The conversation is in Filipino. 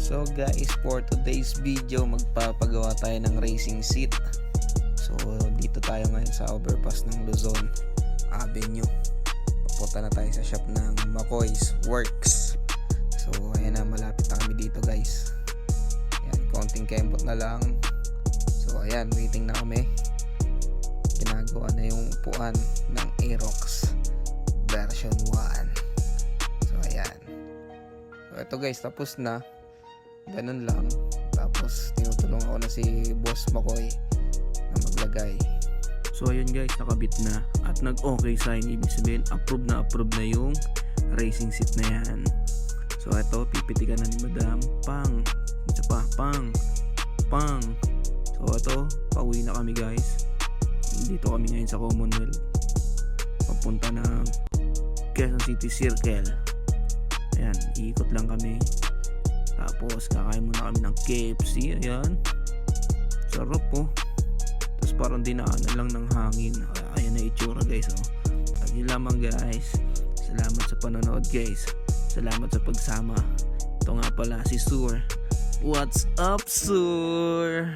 So guys, for today's video magpapagawa tayo ng racing seat. So dito tayo ngayon sa overpass ng Luzon Avenue. Papunta na tayo sa shop ng McCoy's Works. So ayan na, malapit na kami dito guys. Ayan, konting kembot na lang. So ayan, waiting na kami. Ginagawa na yung upuan ng Aerox version 1. So ayan. So ito guys, tapos na. Ganun lang. Tapos tinutulong ako na si Boss McCoy na maglagay. So ayun guys, nakabit na at nag-okay sign. Ibig sabihin approve na yung racing seat na yan. So ito, pipitikan na ni Madam. Pang! Isa pa, pang! Pang! So ito, pauwi na kami guys. Dito kami ngayon sa Commonwealth. Papunta ng Quezon City Circle. Ayan, iikot lang kami. Tapos kakain muna kami ng KFC. Ayan, sarap po. Tapos parang dinaanan lang ng hangin. Ayan na itsura guys, oh. At yun lamang guys. Salamat sa panonood guys. Salamat sa pagsama. Ito nga pala si Sur. What's up, Sur?